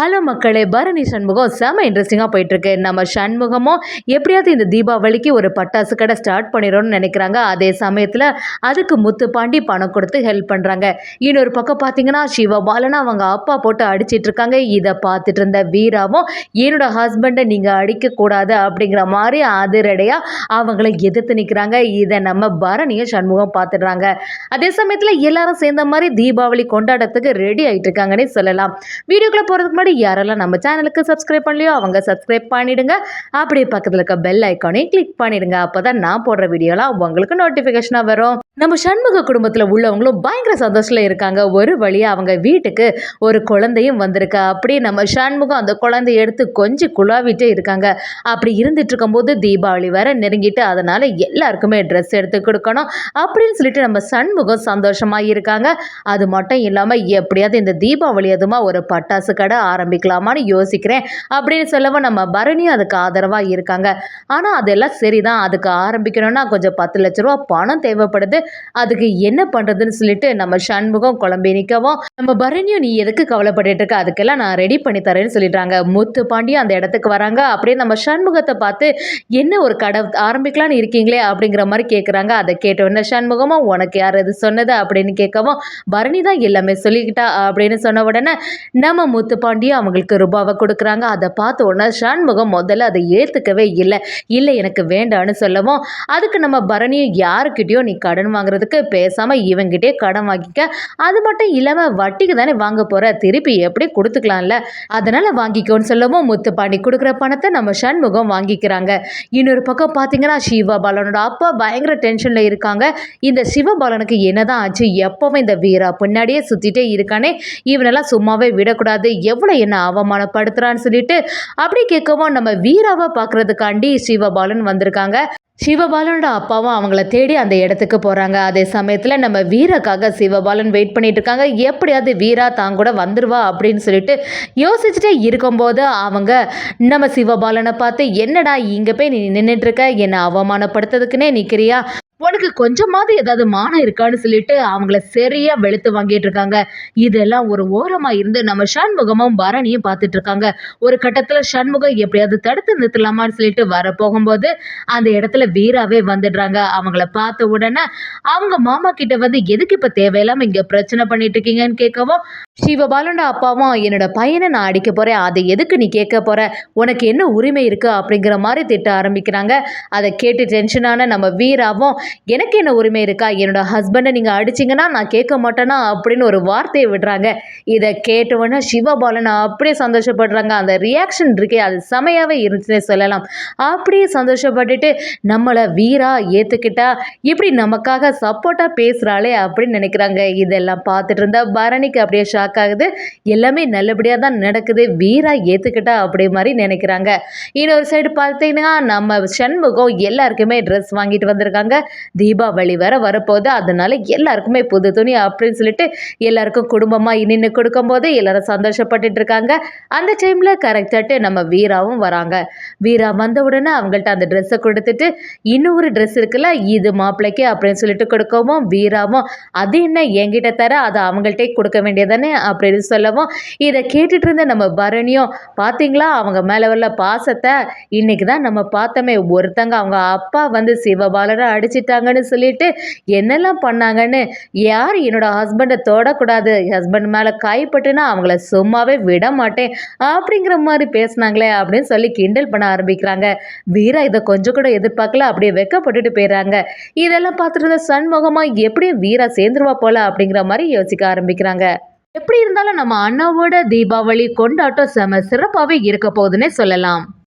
Hello மக்களே, பரணி சண்முகம் செம இன்ட்ரெஸ்டிங்காக போயிட்டுருக்கு. நம்ம சண்முகமும் எப்படியாவது இந்த தீபாவளிக்கு ஒரு பட்டாசு கடை ஸ்டார்ட் பண்ணிடணும்னு நினைக்கிறாங்க. அதே சமயத்தில் அதுக்கு முத்துப்பாண்டி பணம் கொடுத்து ஹெல்ப் பண்ணுறாங்க. இன்னொரு பக்கம் பார்த்தீங்கன்னா சிவபாலனா அவங்க அப்பா போட்டு அடிச்சிட்டு இருக்காங்க. இதை பார்த்துட்டு இருந்த வீராவும் என்னோட ஹஸ்பண்டை நீங்கள் அடிக்கக்கூடாது அப்படிங்கிற மாதிரி அதிரடியாக அவங்கள எதிர்த்து நிற்கிறாங்க. இதை நம்ம பரணியும் சண்முகம் பார்த்துடுறாங்க. அதே சமயத்தில் எல்லாரும் சேர்ந்த மாதிரி தீபாவளி கொண்டாடத்துக்கு ரெடி ஆகிட்டு இருக்காங்கன்னே சொல்லலாம். வீடியோக்குள்ளே போகிறதுக்கு முன்னாடி யாரெல்லாம் நம்ம சேனலுக்கு சப்ஸ்கிரைப் பண்ணலையோ அவங்க சப்ஸ்கிரைப் பண்ணிடுங்க. அப்படியே பக்கத்தில் இருக்க பெல் ஐக்கானையும் கிளிக் பண்ணிடுங்க. அப்போதான் நான் போடுற வீடியோலாம் உங்களுக்கு நோட்டிஃபிகேஷனாக வரும். நம்ம சண்முக குடும்பத்தில் உள்ளவங்களும் பயங்கர சந்தோஷத்தில் இருக்காங்க. ஒரு வழியாக அவங்க வீட்டுக்கு ஒரு குழந்தையும் வந்திருக்கு. அப்படியே நம்ம சண்முகம் அந்த குழந்தைய எடுத்து கொஞ்சம் குழாவிட்டே இருக்காங்க. அப்படி இருந்துட்டு இருக்கும்போது தீபாவளி வேற நெருங்கிட்டு, அதனால எல்லாருக்குமே ட்ரெஸ் எடுத்து கொடுக்கணும் அப்படின்னு சொல்லிட்டு நம்ம சண்முகம் சந்தோஷமாக இருக்காங்க. அது மட்டும் இல்லாமல் எப்படியாவது இந்த தீபாவளி அதுமா ஒரு பட்டாசு கடை ஆரம்பிக்கலாமான்னு யோசிக்கிறேன் அப்படின்னு சொல்லவும் நம்ம பரணியும் அதுக்கு ஆதரவாக இருக்காங்க. ஆனால் அதெல்லாம் சரிதான், அதுக்கு ஆரம்பிக்கணும்னா கொஞ்சம் 10 லட்ச ரூபா பணம் தேவைப்படுது. அதுக்கு என்ன பண்ணுறதுன்னு சொல்லிட்டு நம்ம சண்முகம் குழம்பி நிற்கவும், நம்ம பரணியும் நீ எதுக்கு கவலைப்பட்டு இருக்க, அதுக்கெல்லாம் நான் ரெடி பண்ணி தரேன்னு சொல்லிடுறாங்க. முத்து பாண்டியும் அந்த இடத்துக்கு வராங்க. அப்படியே நம்ம சண்முகத்தை பார்த்து என்ன ஒரு கடை ஆரம்பிக்கலான்னு இருக்கீங்களே அப்படிங்கிற மாதிரி கேட்குறாங்க. அதை கேட்டவுடனே சண்முகமும் உனக்கு யார் இது சொன்னது அப்படின்னு கேட்கவும், பரணி தான் எல்லாமே சொல்லிக்கிட்டா அப்படின்னு சொன்ன உடனே நம்ம முத்துப்பாண்டியும் அவங்களுக்கு ரூபாவை கொடுக்குறாங்க. அதை பார்த்த உடனே சண்முகம் முதல்ல அதை ஏற்றுக்கவே இல்லை எனக்கு வேண்டான்னு சொல்லவும், அதுக்கு நம்ம பரணியும் யாருக்கிட்டையோ நீ கடன் வாங்குறதுக்கு பேசாமல் இவங்கிட்டே கடன் வாங்கிக்க, அது மட்டும் இல்லாமல் வட்டிக்கு தானே வாங்க போகிற, திருப்பி எப்படி கொடுத்துக்கலாம்ல, அதனால் வாங்கிக்கோன்னு சொல்லவும் முத்துப்பாண்டி கொடுக்குற பணத்தை நம்ம சண்முகம் வாங்கிக்கிறாங்க. இன்னொரு பக்கம் பார்த்தீங்கன்னா சிவபாலனோட அப்பா பயங்கர டென்ஷனில் இருக்காங்க. இந்த சிவபாலனுக்கு என்னதான் ஆச்சு, எப்பவும் இந்த வீரா பின்னாடியே சுற்றிட்டே இருக்கானே, இவனெல்லாம் சும்மாவே விடக்கூடாது, எவ்வளோ என்ன அவமானப்படுத்துறான்னு சொல்லிட்டு அப்படி கேட்கவும் நம்ம வீராவை பார்க்கறதுக்காண்டி சிவபாலன் வந்திருக்காங்க. சிவபாலனோட அப்பாவும் அவங்கள தேடி அந்த இடத்துக்கு போகிறாங்க. அதே சமயத்தில் நம்ம வீராக்காக சிவபாலன் வெயிட் பண்ணிட்டு இருக்காங்க. எப்படியாவது வீரா தான் கூட வந்துடுவா அப்படின்னு சொல்லிட்டு யோசிச்சுட்டே இருக்கும்போது அவங்க நம்ம சிவபாலனை பார்த்து, என்னடா இங்கே போய் நீ நின்றுட்டுருக்க, என்னை அவமானப்படுத்துறதுக்குன்னே நிற்கிறியா, உனக்கு கொஞ்சமாவது ஏதாவது மானம் இருக்கான்னு சொல்லிட்டு அவங்கள சரியா வெளுத்து வாங்கிட்டு இருக்காங்க. இதெல்லாம் ஒரு ஓரமாக இருந்து நம்ம சண்முகமும் பரணியும் பார்த்துட்டு இருக்காங்க. ஒரு கட்டத்தில் சண்முகம் எப்படியாவது தடுத்து நிறுத்தலாமான்னு சொல்லிட்டு வர போகும்போது அந்த இடத்துல வீராவே வந்துடுறாங்க. அவங்கள பார்த்த உடனே அவங்க மாமா கிட்ட வந்து எதுக்கு இப்போ தேவையில்லாமல் இங்கே பிரச்சனை பண்ணிட்டு இருக்கீங்கன்னு கேட்கவும், சிவபாலனோட அப்பாவும் என்னோட பையனை நான் அடிக்க போகிறேன், அதை எதுக்கு நீ கேட்க போகிற, உனக்கு என்ன உரிமை இருக்குது அப்படிங்கிற மாதிரி திட்ட ஆரம்பிக்கிறாங்க. அதை கேட்டு டென்ஷனான நம்ம வீராவும், எனக்கு என்ன உரிமை இருக்கா, என்னோட ஹஸ்பண்டை நீங்கள் அடிச்சிங்கன்னா நான் கேட்க மாட்டேனா அப்படின்னு ஒரு வார்த்தையை விடுறாங்க. இதை கேட்டவுடனே சிவபாலனை அப்படியே சந்தோஷப்படுறாங்க. அந்த ரியாக்ஷன் இருக்கே அது செமையாகவே இருந்துச்சுன்னே சொல்லலாம். அப்படியே சந்தோஷப்பட்டுட்டு நம்மளை வீரா ஏற்றுக்கிட்டா இப்படி நமக்காக சப்போர்ட்டாக பேசுகிறாளே அப்படின்னு நினைக்கிறாங்க. இதெல்லாம் பார்த்துட்டு இருந்தா பரணிக்கு அப்படியே ஷாக் ஆகுது. எல்லாமே நல்லபடியாக தான் நடக்குது, வீரா ஏற்றுக்கிட்டா அப்படி மாதிரி நினைக்கிறாங்க. இன்னொரு சைடு பார்த்தீங்கன்னா நம்ம சண்முகம் எல்லாருக்குமே ட்ரெஸ் வாங்கிட்டு வந்திருக்காங்க. தீபாவளி வேற வரப்போகுது, அதனால எல்லாருக்குமே புது துணி அப்படின்னு சொல்லிட்டு எல்லாருக்கும் குடும்பமாக நின்று கொடுக்கும்போது எல்லாரும் சந்தோஷப்பட்டுட்டு இருக்காங்க. அந்த டைமில் கரெக்டாட்டு நம்ம வீராவும் வராங்க. வீரா வந்த உடனே அவங்கள்ட்ட அந்த ட்ரெஸ்ஸை கொடுத்துட்டு, இன்னொரு ட்ரெஸ் இருக்குல்ல இது மாப்பிள்ளைக்கு அப்படின்னு சொல்லிட்டு கொடுக்கவும், வீராவும் அது என்ன என்கிட்ட தர, அதை அவங்கள்ட்டே கொடுக்க வேண்டியதானே அப்படின்னு சொல்லவும், இதை கேட்டுட்டு இருந்த நம்ம பரணியும், பார்த்தீங்களா அவங்க மேலே உள்ள பாசத்தை, இன்னைக்கு தான் நம்ம பார்த்தோமே, ஒருத்தங்க அவங்க அப்பா வந்து சிவபாலனை அடிச்சிட்டாங்கன்னு சொல்லிட்டு என்னெல்லாம் பண்ணாங்கன்னு, யார் என்னோட ஹஸ்பண்டை தொடக்கூடாது, ஹஸ்பண்ட் மேலே கைப்பட்டுனா அவங்கள சும்மாவே விட மாட்டேன் அப்படிங்கிற மாதிரி பேசினாங்களே அப்படின்னு சொல்லி கிண்டல் பண்ண ஆரம்பிக்கிறாங்க. வீரா இதை கொஞ்சம் கூட எதிர்பார்க்கல, அப்படியே வெக்கப்பட்டுட்டு போயிடுறாங்க. இதெல்லாம் பார்த்துட்டு இருந்த சண்முகமா எப்படியும் வீரா சேர்ந்துருவா போல அப்படிங்கிற மாதிரி யோசிக்க ஆரம்பிக்கிறாங்க. எப்படி இருந்தாலும் நம்ம அண்ணாவோட தீபாவளி கொண்டாட்டம் செம சிறப்பாகவே இருக்க போகுதுன்னே சொல்லலாம்.